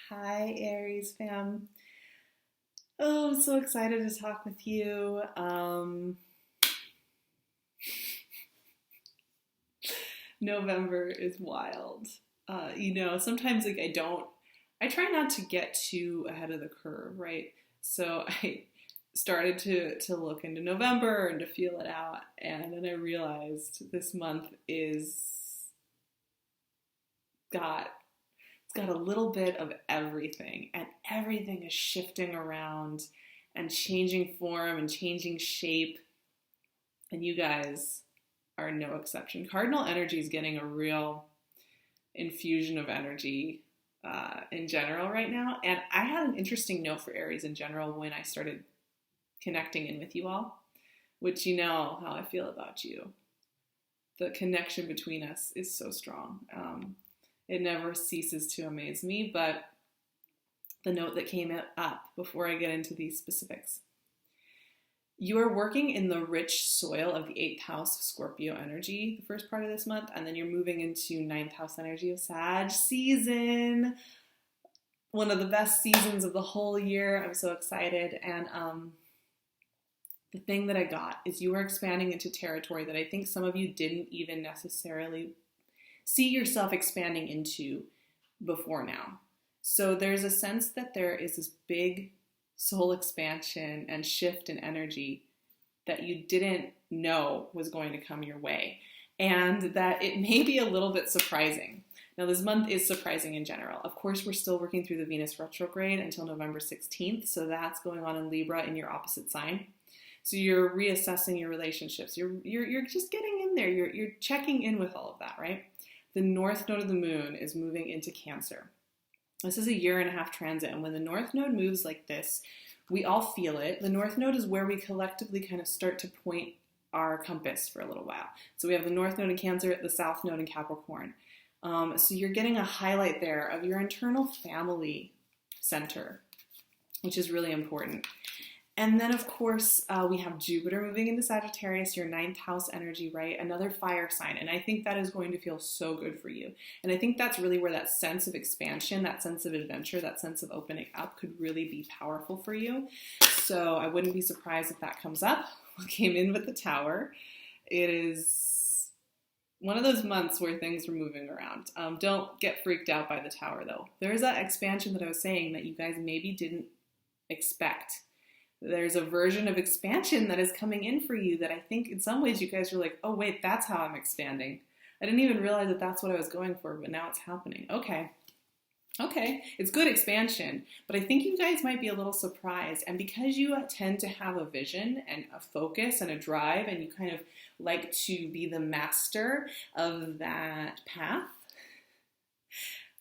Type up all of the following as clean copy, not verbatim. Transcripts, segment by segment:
Hi, Aries fam. Oh, I'm so excited to talk with you. November is wild. Sometimes I try not to get too ahead of the curve, right? So I started to look into November and to feel it out, and then I realized this month is got it's got a little bit of everything, and everything is shifting around and changing form and changing shape. And you guys are no exception. Cardinal energy is getting a real infusion of energy in general right now. And I had an interesting note for Aries in general when I started connecting in with you all, which you know how I feel about you. The connection between us is so strong. It never ceases to amaze me, but the note that came up before I get into these specifics. You are working in the rich soil of the 8th house of Scorpio energy the first part of this month, and then you're moving into 9th house energy of Sag season. One of the best seasons of the whole year. I'm so excited. And the thing that I got is you are expanding into territory that I think some of you didn't even necessarily see yourself expanding into before now. So there's a sense that there is this big soul expansion and shift in energy that you didn't know was going to come your way, and that it may be a little bit surprising. Now, this month is surprising in general. Of course, we're still working through the Venus retrograde until November 16th, so that's going on in Libra in your opposite sign. So you're reassessing your relationships. You're just getting in there. You're checking in with all of that, right? The North Node of the Moon is moving into Cancer. This is a 1.5-year transit, and when the North Node moves like this, we all feel it. The North Node is where we collectively kind of start to point our compass for a little while. So we have the North Node in Cancer, the South Node in Capricorn. So you're getting a highlight there of your internal family center, which is really important. And then, of course, we have Jupiter moving into Sagittarius, your 9th house energy, right? Another fire sign. And I think that is going to feel so good for you. And I think that's really where that sense of expansion, that sense of adventure, that sense of opening up could really be powerful for you. So I wouldn't be surprised if that comes up. We came in with the Tower. It is one of those months where things are moving around. Don't get freaked out by the Tower, though. There is that expansion that I was saying that you guys maybe didn't expect. There's a version of expansion that is coming in for you that I think in some ways you guys are like, oh, wait, that's how I'm expanding. I didn't even realize that that's what I was going for, but now it's happening. Okay, it's good expansion, but I think you guys might be a little surprised. And because you tend to have a vision and a focus and a drive, and you kind of like to be the master of that path,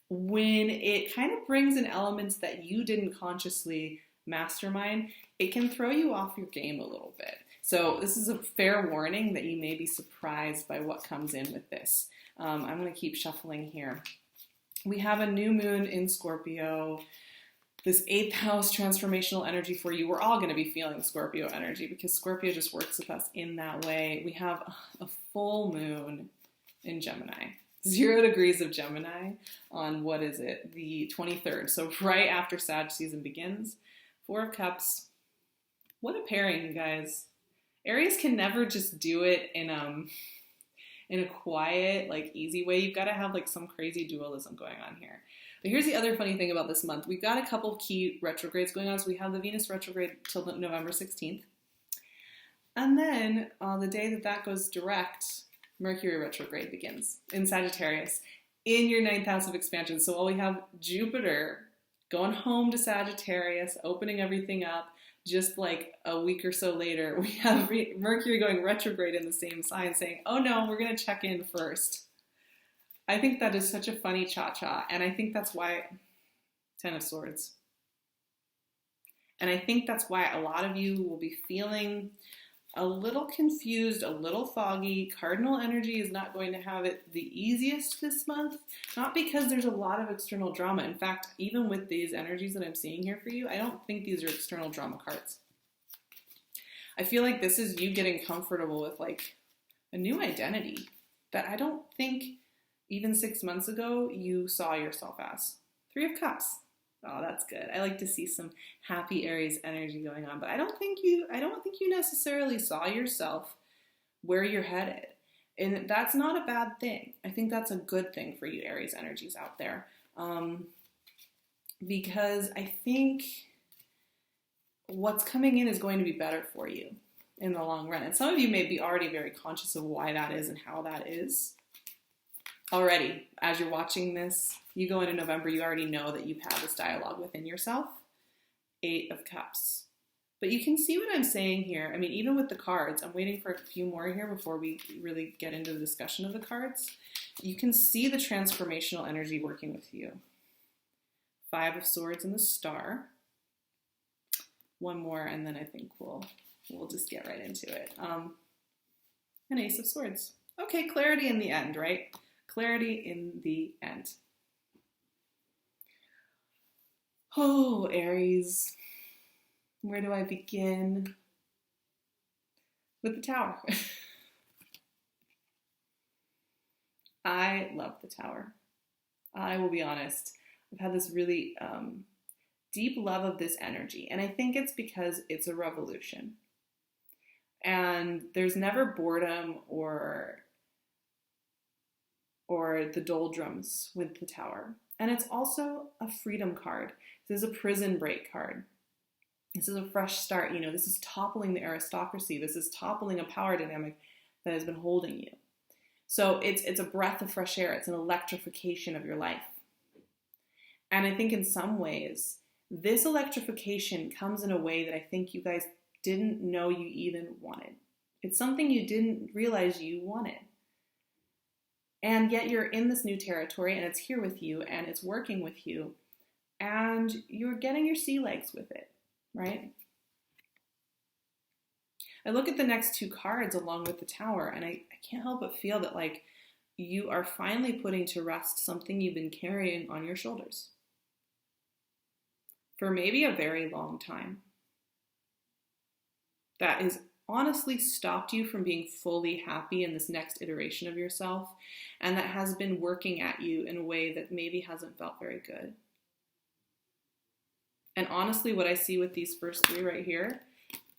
when it kind of brings in elements that you didn't consciously mastermind, it can throw you off your game a little bit. So this is a fair warning that you may be surprised by what comes in with this. I'm going to keep shuffling here. We have a new moon in Scorpio, this 8th house transformational energy for you. We're all going to be feeling Scorpio energy because Scorpio just works with us in that way. We have a full moon in Gemini. 0 degrees of Gemini on, what is it, the 23rd. So right after Sag season begins. 4 of Cups. What a pairing, you guys. Aries can never just do it in a quiet, like easy way. You've got to have like some crazy dualism going on here. But here's the other funny thing about this month. We've got a couple key retrogrades going on. So we have the Venus retrograde till November 16th. And then on the day that goes direct, Mercury retrograde begins in Sagittarius in your 9th house of expansion. So while we have Jupiter going home to Sagittarius, opening everything up, just like a week or so later, we have Mercury going retrograde in the same sign saying, oh no, we're going to check in first. I think that is such a funny cha-cha, and I think that's why 10 of Swords. And I think that's why a lot of you will be feeling a little confused, a little foggy. Cardinal energy is not going to have it the easiest this month, not because there's a lot of external drama. In fact, even with these energies that I'm seeing here for you, I don't think these are external drama cards. I feel like this is you getting comfortable with like a new identity that I don't think even 6 months ago you saw yourself as. 3 of Cups. Oh, that's good. I like to see some happy Aries energy going on, but I don't think you necessarily saw yourself where you're headed. And that's not a bad thing. I think that's a good thing for you Aries energies out there. Because I think what's coming in is going to be better for you in the long run. And some of you may be already very conscious of why that is and how that is. Already, as you're watching this, you go into November, you already know that you've had this dialogue within yourself. 8 of Cups. But you can see what I'm saying here. I mean, even with the cards, I'm waiting for a few more here before we really get into the discussion of the cards. You can see the transformational energy working with you. 5 of Swords and the Star. One more, and then I think we'll just get right into it. An Ace of Swords. Okay, clarity in the end, right? Clarity in the end. Oh, Aries. Where do I begin? With the Tower. I love the Tower. I will be honest. I've had this really deep love of this energy. And I think it's because it's a revolution. And there's never boredom or the doldrums with the Tower. And it's also a freedom card. This is a prison break card. This is a fresh start. You know, this is toppling the aristocracy. This is toppling a power dynamic that has been holding you. So it's a breath of fresh air. It's an electrification of your life. And I think in some ways, this electrification comes in a way that I think you guys didn't know you even wanted. It's something you didn't realize you wanted. And yet you're in this new territory and it's here with you and it's working with you and you're getting your sea legs with it, right? I look at the next 2 cards along with the Tower and I can't help but feel that like you are finally putting to rest something you've been carrying on your shoulders for maybe a very long time. That has honestly stopped you from being fully happy in this next iteration of yourself, and that has been working at you in a way that maybe hasn't felt very good. And honestly, what I see with these first 3 right here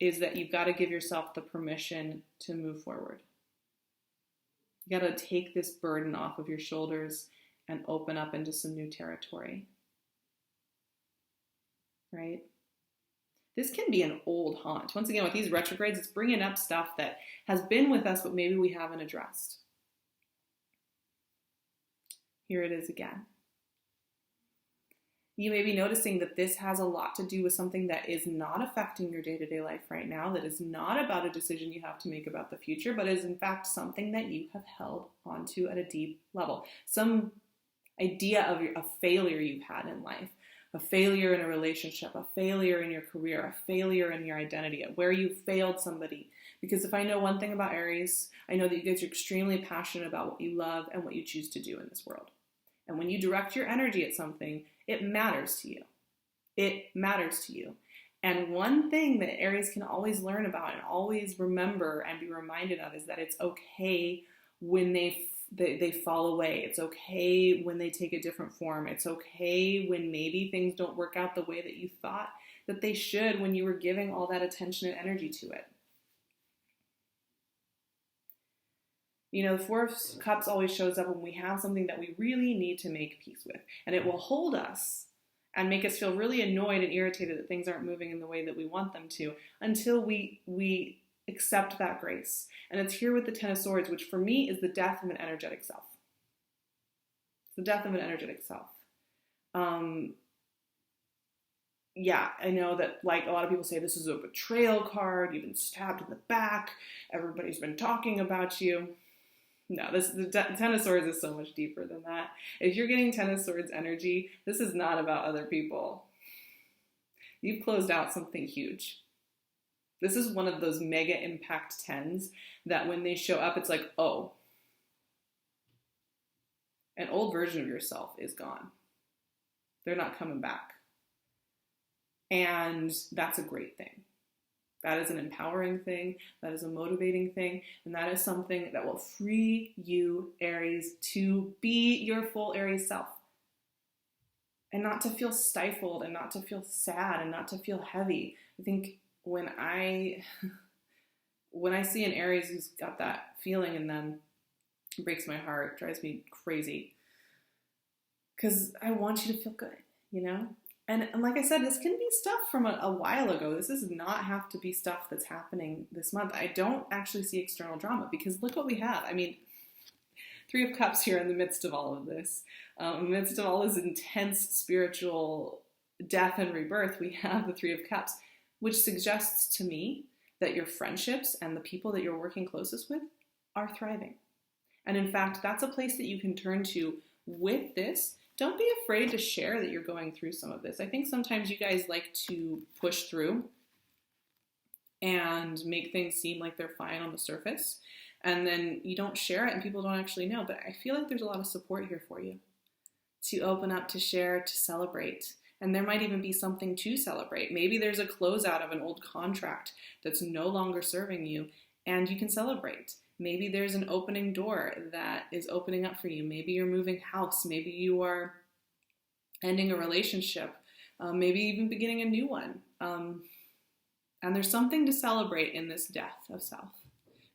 is that you've got to give yourself the permission to move forward. You got to take this burden off of your shoulders and open up into some new territory. Right? This can be an old haunt. Once again, with these retrogrades, it's bringing up stuff that has been with us, but maybe we haven't addressed. Here it is again. You may be noticing that this has a lot to do with something that is not affecting your day-to-day life right now, that is not about a decision you have to make about the future, but is in fact something that you have held onto at a deep level. Some idea of a failure you've had in life. A failure in a relationship, a failure in your career, a failure in your identity, where you failed somebody. Because if I know one thing about Aries, I know that you guys are extremely passionate about what you love and what you choose to do in this world. And when you direct your energy at something, it matters to you. It matters to you. And one thing that Aries can always learn about and always remember and be reminded of is that it's okay when they fall away. It's okay when they take a different form. It's okay when maybe things don't work out the way that you thought that they should when you were giving all that attention and energy to it. You know, the 4 of Cups always shows up when we have something that we really need to make peace with. And it will hold us and make us feel really annoyed and irritated that things aren't moving in the way that we want them to until we accept that grace. And it's here with the 10 of Swords, which for me is the death of an energetic self. It's the death of an energetic self. Yeah, I know that like a lot of people say this is a betrayal card. You've been stabbed in the back. Everybody's been talking about you. No, the 10 of Swords is so much deeper than that. If you're getting 10 of Swords energy, this is not about other people. You've closed out something huge. This is one of those mega impact 10s that when they show up, it's like, oh, an old version of yourself is gone. They're not coming back. And that's a great thing. That is an empowering thing. That is a motivating thing. And that is something that will free you, Aries, to be your full Aries self. and not to feel stifled and not to feel sad and not to feel heavy. I think when I see an Aries who's got that feeling in them, it breaks my heart, drives me crazy, because I want you to feel good, you know? And like I said, this can be stuff from a while ago. This does not have to be stuff that's happening this month. I don't actually see external drama, because look what we have. I mean, Three of Cups here in the midst of all of this. In the midst of all this intense spiritual death and rebirth, we have the Three of Cups, which suggests to me that your friendships and the people that you're working closest with are thriving. And in fact, that's a place that you can turn to with this. Don't be afraid to share that you're going through some of this. I think sometimes you guys like to push through and make things seem like they're fine on the surface, and then you don't share it and people don't actually know. But I feel like there's a lot of support here for you to open up, to share, to celebrate. And there might even be something to celebrate. Maybe there's a closeout of an old contract that's no longer serving you, and you can celebrate. Maybe there's an opening door that is opening up for you. Maybe you're moving house. Maybe you are ending a relationship. Maybe even beginning a new one. And there's something to celebrate in this death of self,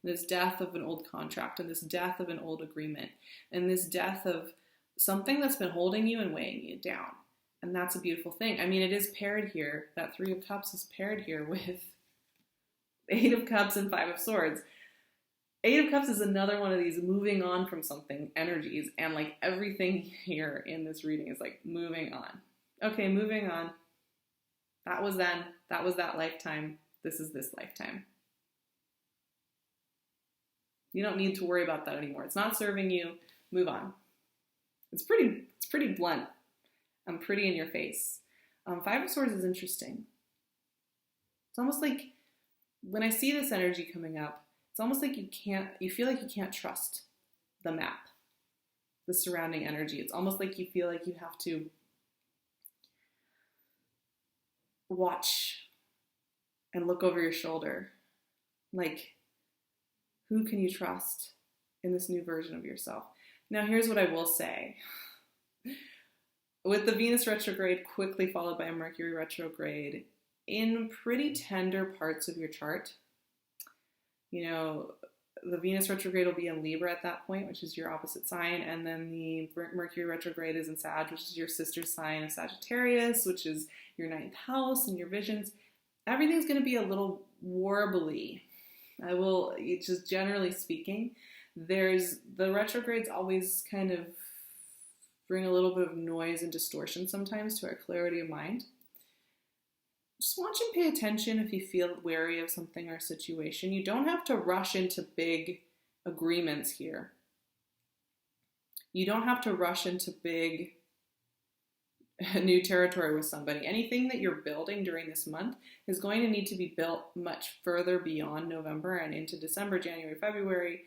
this death of an old contract, and this death of an old agreement, and this death of something that's been holding you and weighing you down. And that's a beautiful thing. I mean, it is paired here. That Three of Cups is paired here with Eight of Cups and Five of Swords. Eight of Cups is another one of these moving on from something energies, and like everything here in this reading is like moving on. Okay, moving on. That was then. That was that lifetime. This is this lifetime. You don't need to worry about that anymore. It's not serving you. Move on. It's pretty blunt. I'm pretty in your face. Five of Swords is interesting. It's almost like when I see this energy coming up, it's almost like you feel like you can't trust the map, the surrounding energy. It's almost like you feel like you have to watch and look over your shoulder. Like, who can you trust in this new version of yourself? Now, here's what I will say. With the Venus retrograde quickly followed by a Mercury retrograde in pretty tender parts of your chart, you know, the Venus retrograde will be in Libra at that point, which is your opposite sign, and then the Mercury retrograde is in Sag, which is your sister sign of Sagittarius, which is your 9th house and your visions. Everything's going to be a little warbly. Just generally speaking, the retrogrades always kind of bring a little bit of noise and distortion sometimes to our clarity of mind. Just watch and pay attention if you feel wary of something or a situation. You don't have to rush into big agreements here. You don't have to rush into big new territory with somebody. Anything that you're building during this month is going to need to be built much further beyond November and into December, January, February,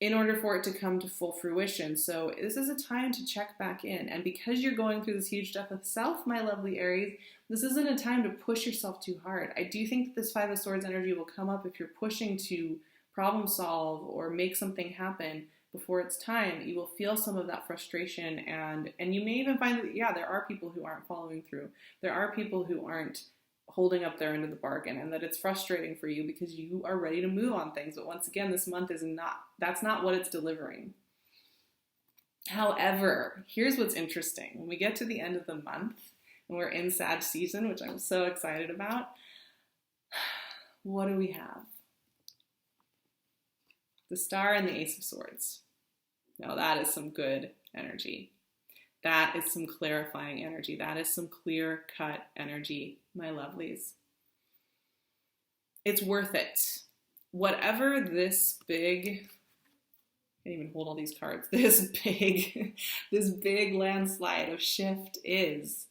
in order for it to come to full fruition. So this is a time to check back in. And because you're going through this huge death of self, my lovely Aries, this isn't a time to push yourself too hard. I do think that this Five of Swords energy will come up if you're pushing to problem solve or make something happen before it's time. You will feel some of that frustration, and you may even find that, yeah, there are people who aren't following through. There are people who aren't holding up their end of the bargain, and that it's frustrating for you because you are ready to move on things. But once again, this month that's not what it's delivering. However, here's what's interesting. When we get to the end of the month and we're in Sag season, which I'm so excited about, what do we have? The Star and the Ace of Swords. Now that is some good energy. That is some clarifying energy. That is some clear-cut energy, my lovelies. It's worth it. Whatever this big, I can't even hold all these cards, this big landslide of shift is,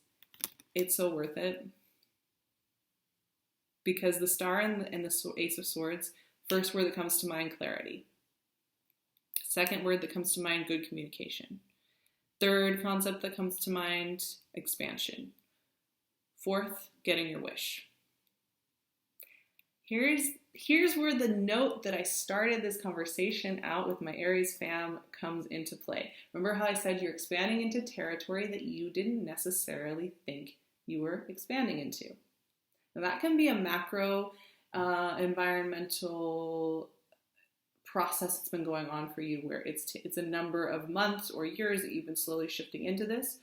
it's so worth it. Because the Star and the Ace of Swords, first word that comes to mind, clarity. Second word that comes to mind, good communication. Third concept that comes to mind, expansion. Fourth, getting your wish. Here's where the note that I started this conversation out with my Aries fam comes into play. Remember how I said you're expanding into territory that you didn't necessarily think you were expanding into? Now that can be a macro environmental process that's been going on for you, where it's a number of months or years that you've been slowly shifting into this.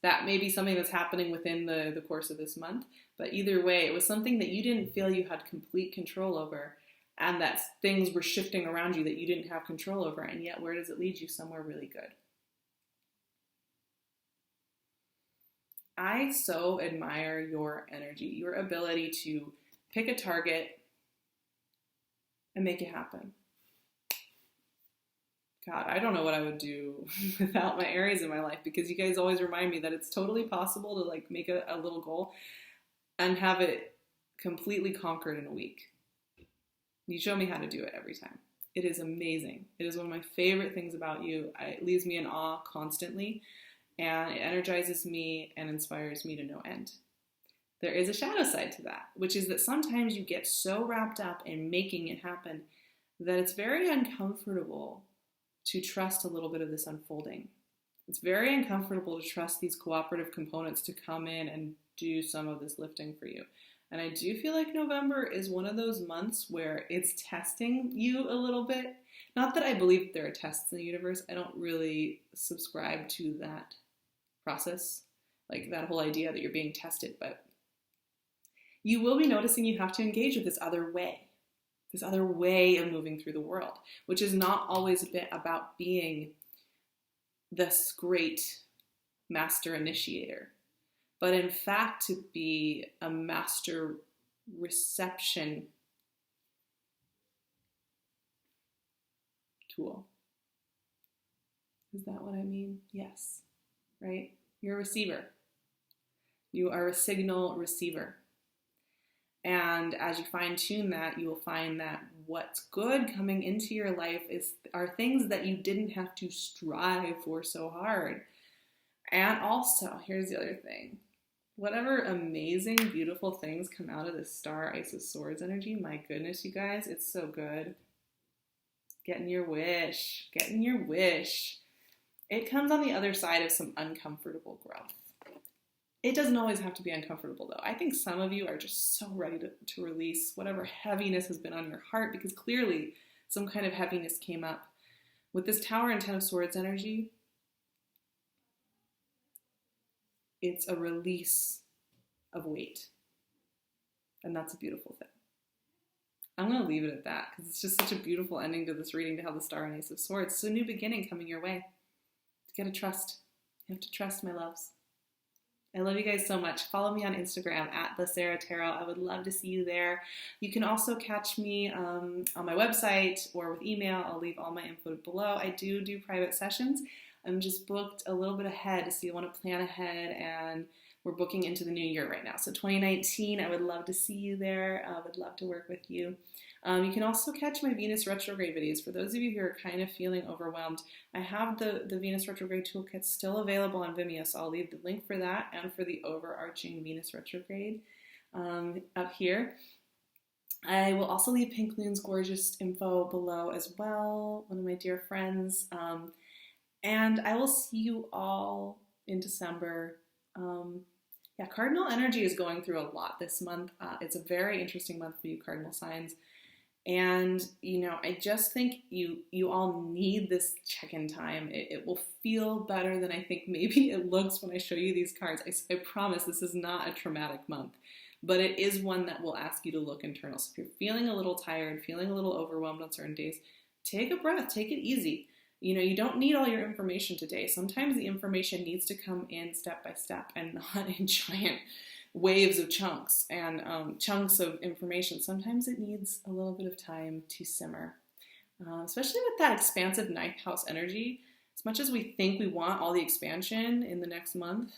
That may be something that's happening within the course of this month, but either way, it was something that you didn't feel you had complete control over, and that things were shifting around you that you didn't have control over, and yet where does it lead you? Somewhere really good. I so admire your energy, your ability to pick a target and make it happen. God, I don't know what I would do without my Aries in my life, because you guys always remind me that it's totally possible to like make a little goal and have it completely conquered in a week. You show me how to do it every time. It is amazing. It is one of my favorite things about you. It leaves me in awe constantly, and it energizes me and inspires me to no end. There is a shadow side to that, which is that sometimes you get so wrapped up in making it happen that it's very uncomfortable to trust a little bit of this unfolding. It's very uncomfortable to trust these cooperative components to come in and do some of this lifting for you. And I do feel like November is one of those months where it's testing you a little bit. Not that I believe there are tests in the universe. I don't really subscribe to that process, like that whole idea that you're being tested. But you will be noticing you have to engage with this other way of moving through the world, which is not always a bit about being this great master initiator, but in fact to be a master reception tool. Is that what I mean? Yes, right? You're a receiver. You are a signal receiver. And as you fine tune that, you will find that what's good coming into your life are things that you didn't have to strive for so hard. And also, here's the other thing. Whatever amazing, beautiful things come out of this Star Ace of Swords energy, my goodness, you guys, it's so good. Getting your wish. It comes on the other side of some uncomfortable growth. It doesn't always have to be uncomfortable, though. I think some of you are just so ready to release whatever heaviness has been on your heart, because clearly some kind of heaviness came up. With this Tower and Ten of Swords energy, it's a release of weight. And that's a beautiful thing. I'm going to leave it at that, because it's just such a beautiful ending to this reading to have the Star and Ace of Swords. It's a new beginning coming your way. You gotta trust. You have to trust, my loves. I love you guys so much. Follow me on Instagram at @SARAHTAROT. I would love to see you there. You can also catch me on my website or with email. I'll leave all my info below. I do private sessions. I'm just booked a little bit ahead, so you want to plan ahead, and we're booking into the new year right now. So 2019, I would love to see you there. I would love to work with you. You can also catch my Venus retrograde videos. For those of you who are kind of feeling overwhelmed, I have the Venus retrograde toolkit still available on Vimeo, so I'll leave the link for that and for the overarching Venus retrograde up here. I will also leave PinkLune's gorgeous info below as well, one of my dear friends. And I will see you all in December. Cardinal energy is going through a lot this month. It's a very interesting month for you cardinal signs. And, I just think you all need this check-in time. It will feel better than I think maybe it looks when I show you these cards. I promise this is not a traumatic month, but it is one that will ask you to look internal. So if you're feeling a little tired, feeling a little overwhelmed on certain days, take a breath, take it easy. You don't need all your information today. Sometimes the information needs to come in step by step and not in giant waves of chunks and chunks of information. Sometimes it needs a little bit of time to simmer, especially with that expansive ninth house energy. As much as we think we want all the expansion in the next month,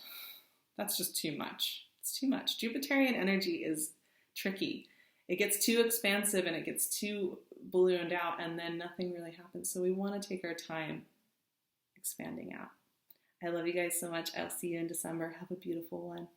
that's just too much. It's too much. Jupiterian energy is tricky. It gets too expansive and it gets too ballooned out, and then nothing really happens. So we want to take our time expanding out. I love you guys so much. I'll see you in December. Have a beautiful one.